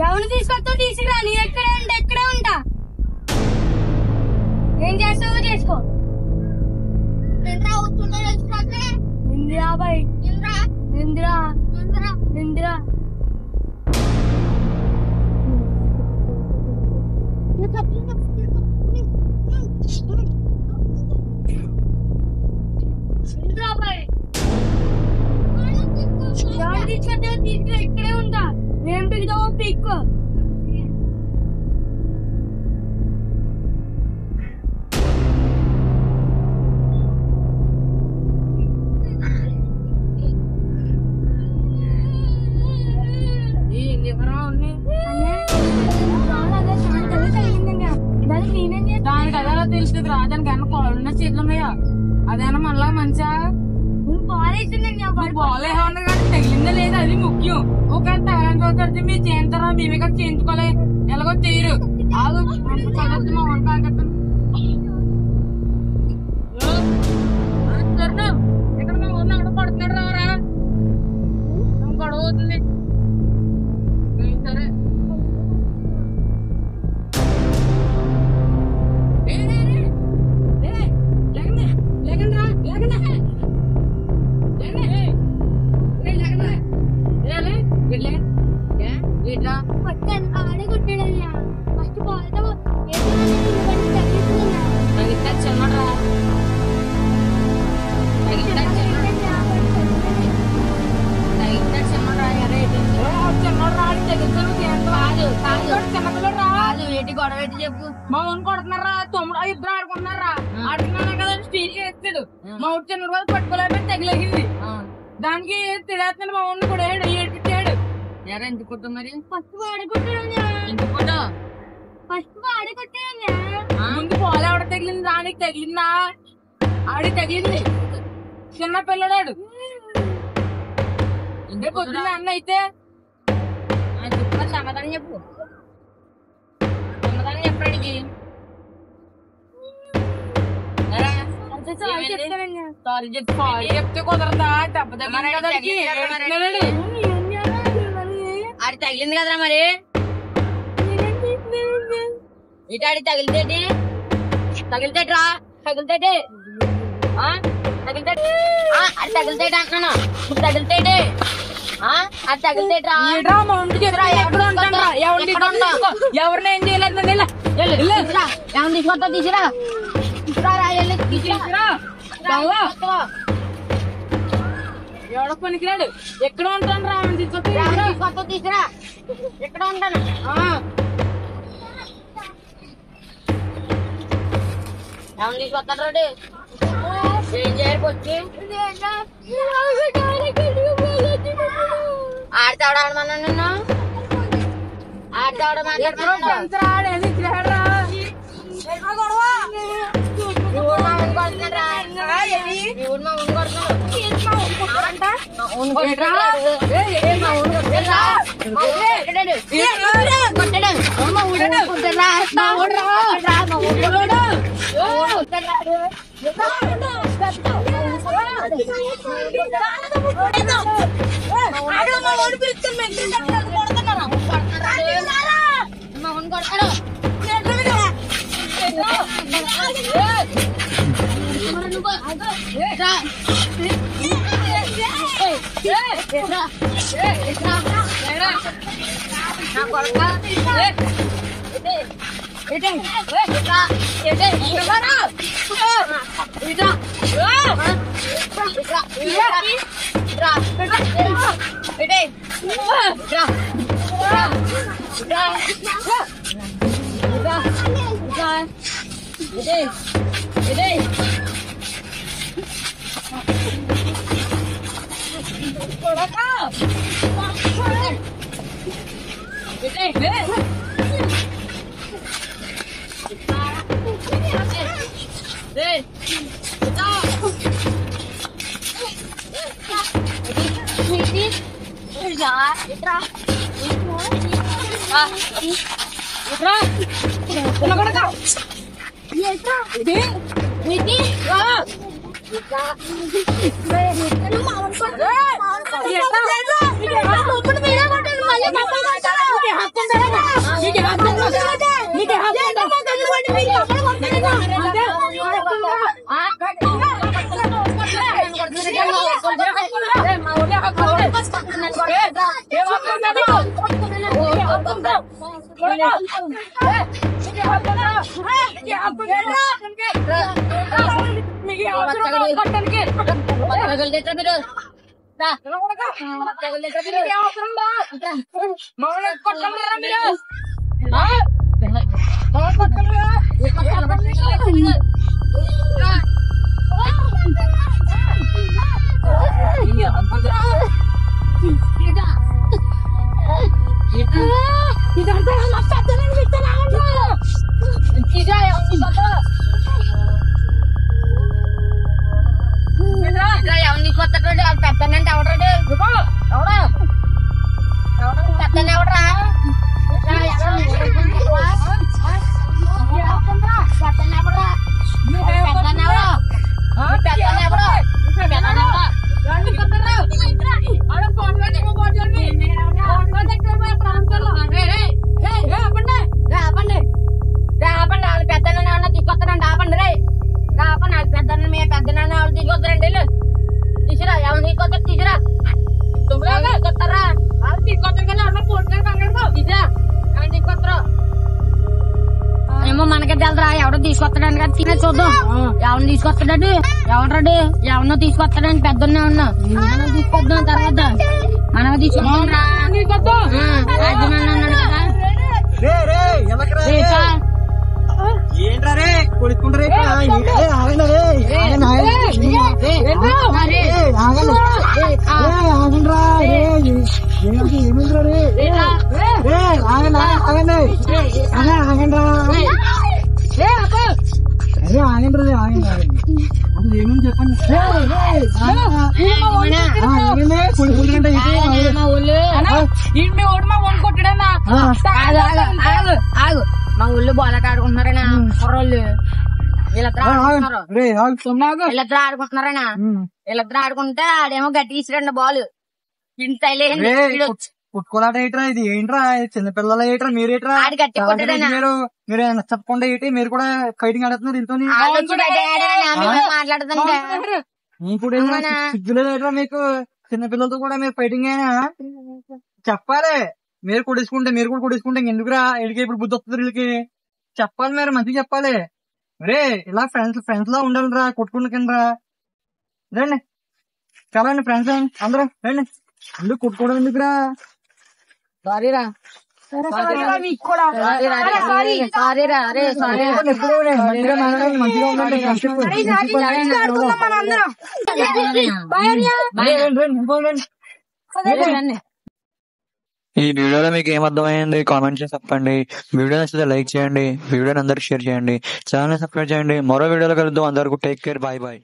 ఎవరు తీసుకొస్తా తీసుకురా నీ ఎక్కడే ఉంటా ఏం చేస్తావో చేసుకో ఇందిరా బాయ్ ఇందిరా ఎవరు తీసుకొస్తా తీసుకురా ఇక్కడే ఉంటా ఏం పిక్తావో పిక్ దానికి అదేలా తెలుస్తుంది రా దానికి అన్న కాళ్ళున్న చేతులు ఉన్నాయా అదేనా మళ్ళా మంచిగా బాగాలేదా ఉంది కానీ తగిలిందా లేదా అది ముఖ్యం ఒకవేళ తగలకపోతే మీరు చేయించారా మేమే కదా చేయించుకోలే ఎలాగో చేయరు చదవద్దు మా వంట ఇక్కడ మా ఊరిలో అక్కడ పడుతున్నాడు రావరా గొడవ అవుతుంది సరే చెప్పు మా ఊరు కొడుతున్నారా తమ్ముడు ఇద్దరు ఆడుకుంటున్నారా ఆడుకున్నా కదా స్టీల్ చేస్తాడు మా ఊరు చిన్న రోజు పట్టుకోలేకపోతే తగిలేసింది దానికి తిడేస్తున్నాడు మా ఊరిని కూడా ఏడ్పించాడు ఎరా ఎందుకు కొట్టు మరి ఫస్ట్ ఆడుకుంటాడు ముందు పోలే ఆవిడ తగిలింది దానికి తగిలిందా ఆడికి తగిలింది చిన్న పిల్లడాడు ఇంటే పొద్దున్న అన్న అయితే చెప్పు సమాధానం చెప్పు సమాధానం చెప్పడానికి చెప్తే కుదరదా ఆడి తగిలింది కదరా మరి ఇటు ఆడి తగిలితేటి తగిలితేట్రా తగిలితేటి అది తగిలితేటి అంటున్నాను తగిలితేటి అది తగిలితేట్రా ఎవరిని ఏం చేయలేదు ఎవరిని తీసుకొస్తా తీసురా ఎవడ పనికిరాడు ఎక్కడ ఉంటాను రా తీసుకొస్తా తీసురా ఎక్కడ ఉంటాను ఎవరిని తీసుకొస్తాడు రోడ్డు ఏం చేయడానికి వచ్చి ఆడతాడు ఆడమన్నా నిన్ను ఆడతాడు ఏమో మనకే తెలుదురా ఎవడో తీసుకొస్తాడని కదా తినే చూద్దాం. ఎవరిని తీసుకొస్తాడు ఎవడ్రాడు ఎవరినో తీసుకొస్తాడని పెద్దనే ఉన్నా మనం తీసుకొద్దాం తర్వాత మనం తీసుకొద్దాం రాజమన్న ఉన్నాడు కదా ఏంట్రా రే కొడుకుంటారే ఏమని చెప్పండి మా ఊళ్ళో బోలాట ఆడుకుంటున్నారనా కుర్రోళ్ళు వీళ్ళిద్దరు ఆడుకుంటున్నారనా వీళ్ళిద్దరు ఆడుకుంటే ఆడేమో గట్టి ఇసిరండి బాల్ ఇంత కుట్టుకోలాట ఏంట్రా ఇది ఏంట్రా చిన్నపిల్లల ఏంట్రా మీరేట్రా ఆడి గట్టి కొట్టాడనా మీరు చెప్పకుండా ఏంటి మీరు కూడా ఫైటింగ్ ఆడుతున్నారు ఇంతో మాట్లాడుతుంటే సిగ్గులేట్రా మీకు చిన్నపిల్లలతో కూడా మీరు ఫైటింగ్ అయినా చెప్పాలి. మీరు కొడేసుకుంటే మీరు కూడా కొడేసుకుంటే ఎందుకురా వీళ్ళకి ఇప్పుడు బుద్ధి వస్తుంది వీళ్ళకి చెప్పాలి. మీరు మంచిగా చెప్పాలి. రే ఇలా ఫ్రెండ్స్ లా ఉండాలిరా కొట్టుకుంటురా రండి చలండి ఫ్రెండ్స్ అందరూ రండి ఎందుకు కొట్టుకోవడం ఎందుకురా సారీరా ఈ వీడియోలో మీకు ఏమర్థమైంది కామెంట్ చేసి చెప్పండి. వీడియో నచ్చితే లైక్ చేయండి, వీడియోని అందరికి షేర్ చేయండి, ఛానల్ సబ్స్క్రైబ్ చేయండి. మరో వీడియోలో కలుద్దాం. అందరికీ టేక్ కేర్, బాయ్ బాయ్.